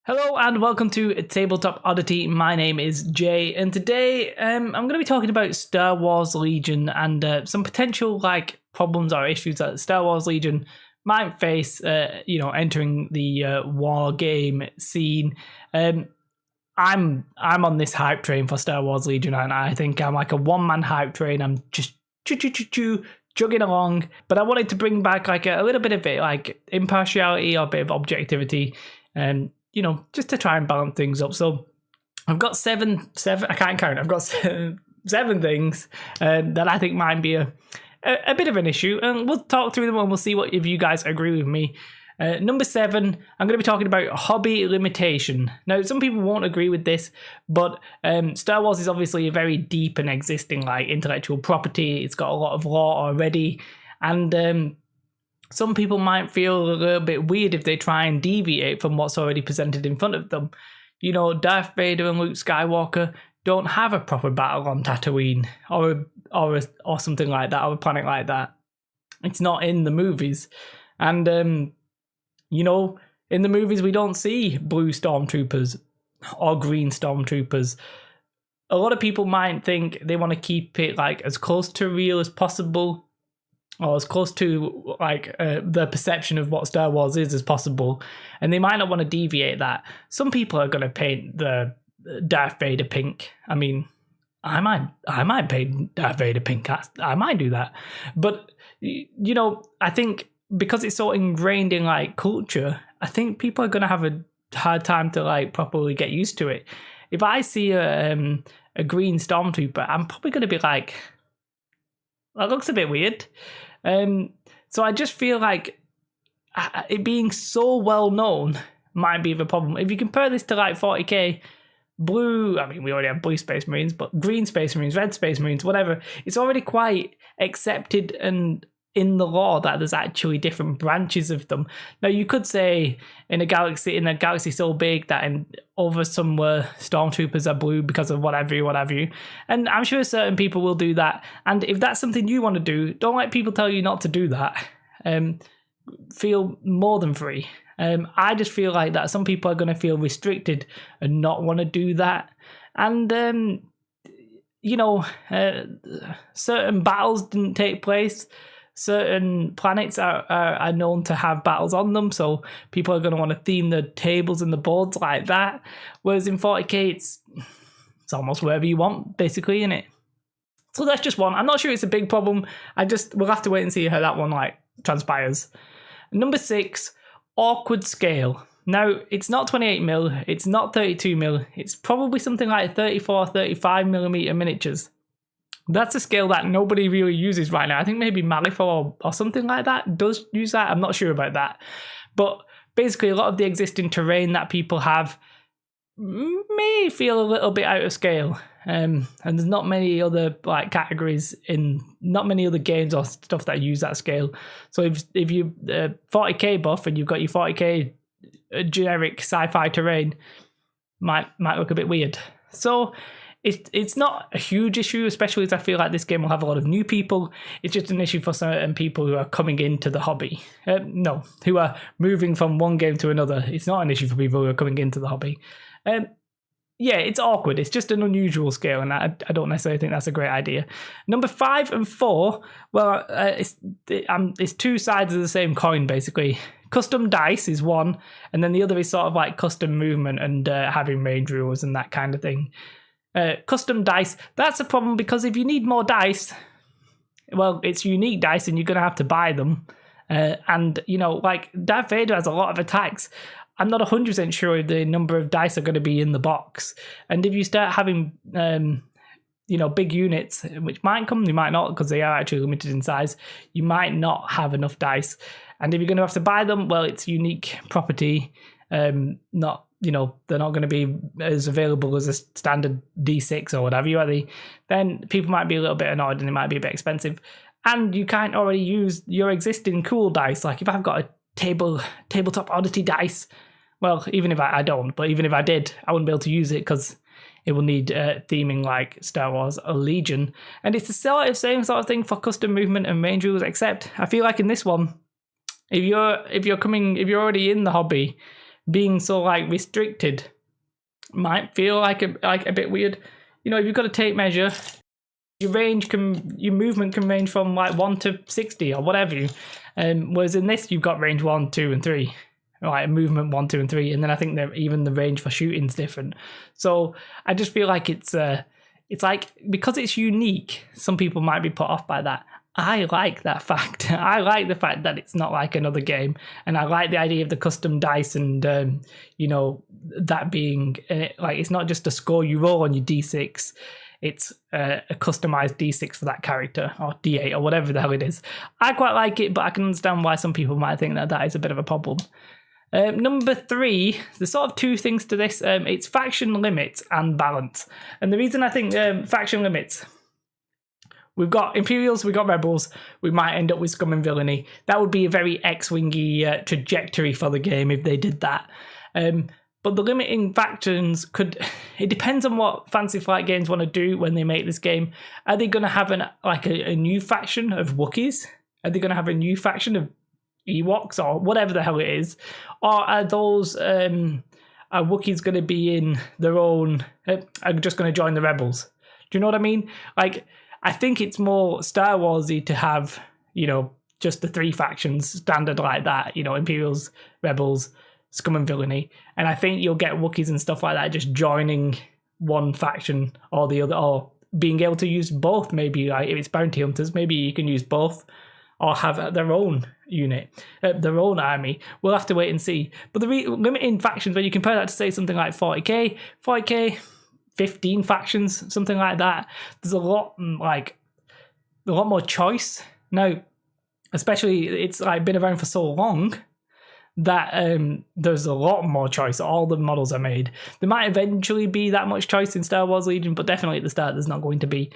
Hello and welcome to Tabletop Oddity. My name is Jay, and today I'm going to be talking about Star Wars Legion and some potential problems or issues that Star Wars Legion might face. Entering the war game scene. I'm on this hype train for Star Wars Legion, and I think I'm like a one-man hype train. I'm just chugging along, but I wanted to bring back a little bit of it, like impartiality or a bit of objectivity, and just to try and balance things up. So I've got seven, I can't count. I've got seven things that I think might be a bit of an issue, and we'll talk through them and we'll see if you guys agree with me. Number 7, I'm going to be talking about hobby limitation. Now, some people won't agree with this, but Star Wars is obviously a very deep and existing intellectual property. It's got a lot of lore already, and some people might feel a little bit weird if they try and deviate from what's already presented in front of them. Darth Vader and Luke Skywalker don't have a proper battle on Tatooine or something like that, or a planet like that. It's not in the movies. And, in the movies we don't see blue stormtroopers or green stormtroopers. A lot of people might think they want to keep it as close to real as possible, or as close to the perception of what Star Wars is as possible, and they might not want to deviate that. Some people are going to paint the Darth Vader pink. I mean, I might paint Darth Vader pink. I might do that, but I think because it's so ingrained in culture, I think people are going to have a hard time to properly get used to it. If I see a green stormtrooper, I'm probably going to be like, that looks a bit weird. So I just feel like it being so well known might be the problem. If you compare this to 40k, blue, I mean, we already have blue Space Marines, but green Space Marines, red Space Marines, whatever, it's already quite accepted and in the lore that there's actually different branches of them. Now, you could say in a galaxy so big that over somewhere stormtroopers are blue because of whatever you, and I'm sure certain people will do that. And if that's something you want to do, don't let people tell you not to do that. Feel more than free. I just feel like that some people are going to feel restricted and not want to do that. And certain battles didn't take place. Certain planets are known to have battles on them, so people are going to want to theme the tables and the boards like that. Whereas in 40k, it's almost wherever you want, basically, isn't it? So that's just one. I'm not sure it's a big problem. We'll have to wait and see how that one transpires. Number 6, awkward scale. Now, it's not 28mm, it's not 32mm, it's probably something like 34, 35mm miniatures. That's a scale that nobody really uses right now. I think maybe Malifaux or something like that does use that. I'm not sure about that. But basically, a lot of the existing terrain that people have may feel a little bit out of scale. And there's not many other categories not many other games or stuff that use that scale. So if you 40k buff and you've got your 40k generic sci-fi terrain, might look a bit weird. So it's not a huge issue, especially as I feel like this game will have a lot of new people. It's just an issue for certain people who are coming into the hobby. Who are moving from one game to another. It's not an issue for people who are coming into the hobby. It's awkward. It's just an unusual scale, and I don't necessarily think that's a great idea. Number 5 and 4, well, it's two sides of the same coin, basically. Custom dice is one, and then the other is sort of custom movement and having range rules and that kind of thing. Custom dice, that's a problem because if you need more dice, well, it's unique dice and you're going to have to buy them. And Darth Vader has a lot of attacks. I'm not 100% sure if the number of dice are going to be in the box. And if you start having, big units, which might come, they might not, because they are actually limited in size, you might not have enough dice. And if you're going to have to buy them, well, it's unique property, they're not going to be as available as a standard D6 or whatever you are. Then people might be a little bit annoyed and it might be a bit expensive. And you can't already use your existing cool dice. Like if I've got a tabletop oddity dice, well, even if I don't, but even if I did, I wouldn't be able to use it because it will need theming like Star Wars or Legion. And it's the same sort of thing for custom movement and range rules, except I feel like in this one, if you're already in the hobby, being so like restricted might feel like a bit weird. You know, if you've got a tape measure, your movement can range from like 1 to 60 or whatever. Whereas in this, you've got range 1, 2, and 3. Like movement 1, 2, and 3, and then I think that even the range for shooting's different. So I just feel like it's like, because it's unique, some people might be put off by that. I like that fact. I like the fact that it's not like another game, and I like the idea of the custom dice and you know, that being like, it's not just a score you roll on your d6. It's a customized d6 for that character, or d8, or whatever the hell it is. I quite like it, but I can understand why some people might think that that is a bit of a problem. Number 3, there's sort of 2 things to this. It's faction limits and balance. And the reason I think faction limits, we've got Imperials, we've got Rebels, we might end up with Scum and Villainy. That would be a very X-wingy trajectory for the game if they did that. But the limiting factions it depends on what Fantasy Flight Games want to do when they make this game. Are they going to have a new faction of Wookiees? Are they going to have a new faction of Ewoks or whatever the hell it is? Or are those are Wookiees going to be in their own, are just going to join the Rebels? Do you know what I mean? Like, I think it's more Star Warsy to have, you know, just the 3 factions standard like that, you know, Imperials, Rebels, Scum and Villainy. And I think you'll get Wookiees and stuff like that just joining one faction or the other, or being able to use both. Maybe like if it's bounty hunters, maybe you can use both, or have their own unit, their own army. We'll have to wait and see. But the limiting factions, when you compare that to say something like 40k, 15 factions, something like that, there's a lot more choice. Now, especially it's like been around for so long that there's a lot more choice. All the models are made. There might eventually be that much choice in Star Wars Legion, but definitely at the start there's not going to be.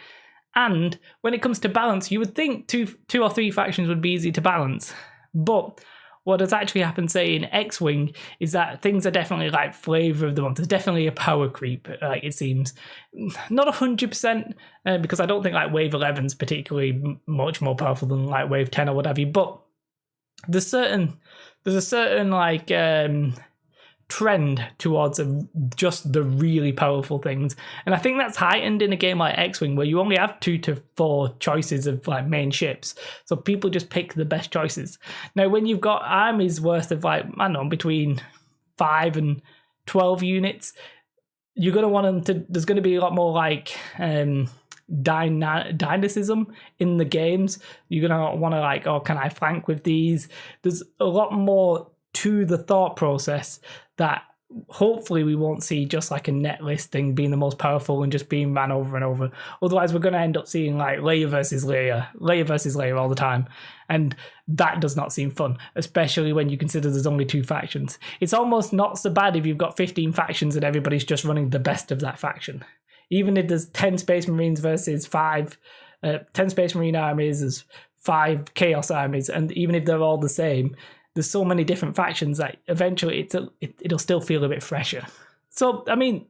And when it comes to balance, you would think two or three factions would be easy to balance. But what has actually happened, say, in X-Wing, is that things are definitely like flavour of the month. There's definitely a power creep, like it seems. Not 100%, because I don't think like Wave 11 is particularly much more powerful than like Wave 10 or whatever. But there's a certain like trend towards just the really powerful things, and I think that's heightened in a game like X-Wing, where you only have 2 to 4 choices of like main ships, so people just pick the best choices. Now when you've got armies worth of like, I don't know, between 5 and 12 units, you're going to want them to, there's going to be a lot more like dynamicism in the games. You're going to want to like, oh, can I flank with these? There's a lot more to the thought process that hopefully we won't see just like a net list thing being the most powerful and just being ran over and over. Otherwise we're going to end up seeing like Leia versus Leia all the time, and that does not seem fun, especially when you consider there's only 2 factions. It's almost not so bad if you've got 15 factions and everybody's just running the best of that faction. Even if there's 10 Space Marines versus 5 10 Space Marine armies, there's 5 Chaos armies, and even if they're all the same, there's so many different factions that eventually it'll still feel a bit fresher. So, I mean,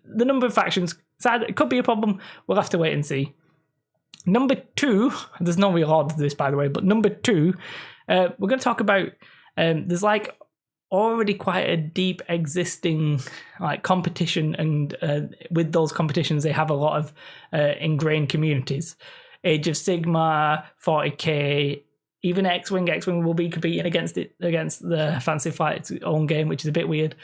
the number of factions, it could be a problem. We'll have to wait and see. Number 2, there's no real order to this, by the way, but number 2, we're going to talk about, there's like already quite a deep existing like competition, and with those competitions, they have a lot of ingrained communities. Age of Sigmar, 40k, even X-Wing will be competing against the Fantasy Flight's own game, which is a bit weird.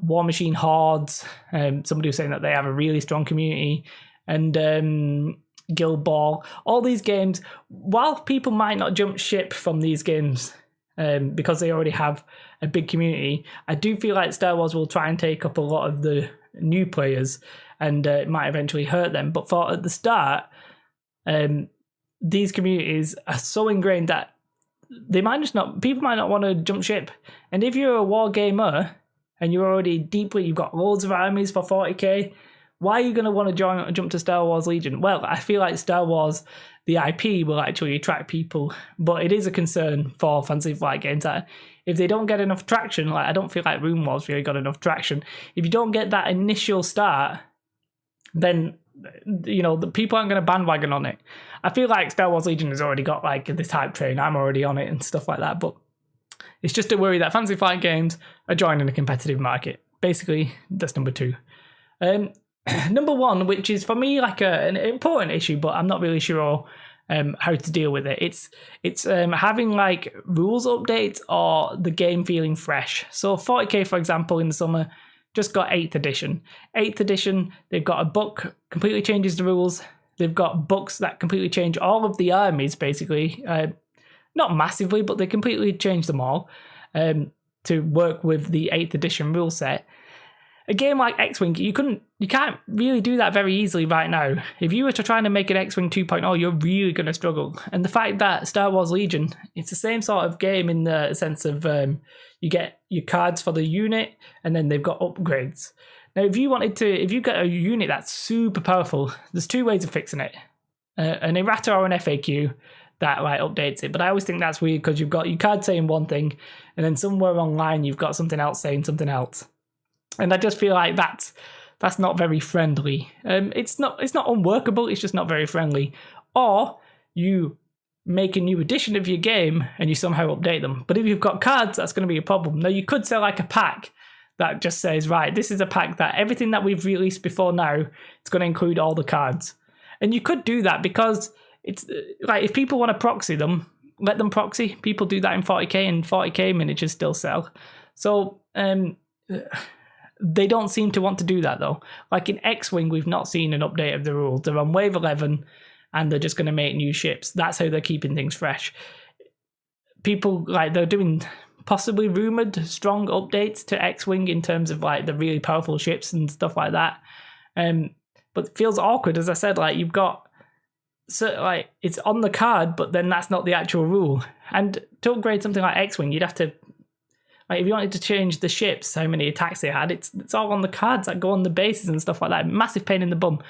War Machine Hordes, somebody was saying that they have a really strong community, and Guild Ball. All these games, while people might not jump ship from these games because they already have a big community, I do feel like Star Wars will try and take up a lot of the new players, and it might eventually hurt them. But for at the start, these communities are so ingrained that people might not want to jump ship. And if you're a war gamer and you're already you've got loads of armies for 40k, why are you going to want to jump to Star Wars Legion? Well, I feel like Star Wars, the IP, will actually attract people, but it is a concern for Fantasy Flight Games that if they don't get enough traction, like I don't feel like Rune Wars really got enough traction. If you don't get that initial start, then you know the people aren't going to bandwagon on it. I feel like Star Wars Legion has already got like this hype train. I'm already on it and stuff like that. But It's just a worry that Fantasy Flight Games are joining a competitive market. Basically, that's number 2. Number 1, which is for me like an important issue, but I'm not really sure how to deal with it. It's having like rules updates or the game feeling fresh. So 40k, for example, in the summer, just got 8th edition. 8th edition, they've got a book, completely changes the rules. They've got books that completely change all of the armies, basically. Not massively, but they completely change them all to work with the 8th edition rule set. A game like X-Wing, you can't really do that very easily right now. If you were to try to make an X-Wing 2.0, you're really going to struggle. And the fact that Star Wars Legion, it's the same sort of game in the sense of you get your cards for the unit, and then they've got upgrades. Now, if you get a unit that's super powerful, there's 2 ways of fixing it: an errata or an FAQ that like updates it. But I always think that's weird because you've got your card saying one thing, and then somewhere online you've got something else saying something else. And I just feel like that's not very friendly. It's not unworkable. It's just not very friendly. Or you make a new edition of your game and you somehow update them. But if you've got cards, that's going to be a problem. Now, you could sell like a pack that just says, right, this is a pack that everything that we've released before now, it's going to include all the cards. And you could do that because it's like if people want to proxy them, let them proxy. People do that in 40k, and 40k miniatures still sell. So they don't seem to want to do that though. Like in X-Wing, we've not seen an update of the rules. They're on wave 11 and they're just going to make new ships. That's how they're keeping things fresh. People, like, they're doing possibly rumored strong updates to X-Wing in terms of like the really powerful ships and stuff like that. But it feels awkward, as I said, like you've got, so like it's on the card, but then that's not the actual rule. And to upgrade something like X-Wing, you'd have to, like, if you wanted to change the ships, how many attacks they had, it's all on the cards that go on the bases and stuff like that. Massive pain in the bum.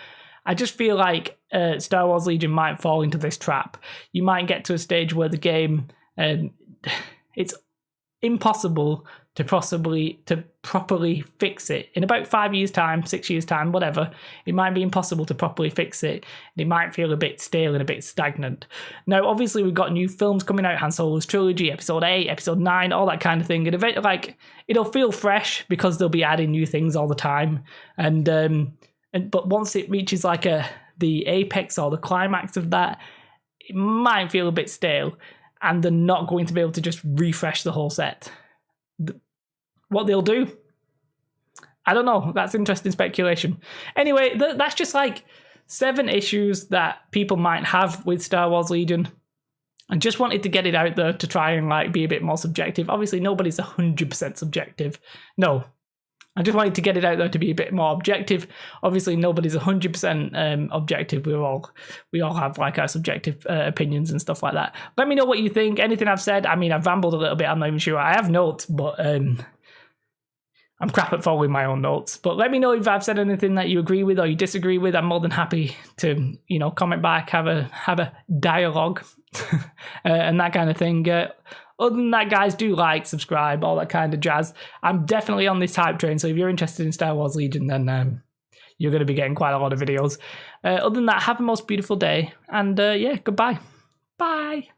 I just feel like Star Wars Legion might fall into this trap. You might get to a stage where the game, it's impossible to properly fix it. In about 5 years' time, 6 years' time, whatever, it might be impossible to properly fix it. And it might feel a bit stale and a bit stagnant. Now, obviously, we've got new films coming out, Han Solo's trilogy, Episode 8, Episode 9, all that kind of thing. And it'll feel fresh because they'll be adding new things all the time. But once it reaches like the apex or the climax of that, it might feel a bit stale. And they're not going to be able to just refresh the whole set. What they'll do, I don't know. That's interesting speculation. Anyway, that's just like 7 issues that people might have with Star Wars Legion. I just wanted to get it out there to try and like be a bit more subjective. Obviously, nobody's 100% subjective. No. I just wanted to get it out there to be a bit more objective. Obviously, nobody's 100% objective. We all have like our subjective opinions and stuff like that. Let me know what you think. Anything I've said. I mean, I've rambled a little bit. I'm not even sure. I have notes, but I'm crap at following my own notes. But let me know if I've said anything that you agree with or you disagree with. I'm more than happy to, comment back, have a dialogue and that kind of thing. Other than that, guys, do like, subscribe, all that kind of jazz. I'm definitely on this hype train, so if you're interested in Star Wars Legion, then you're going to be getting quite a lot of videos. Other than that, have a most beautiful day, and yeah, goodbye. Bye.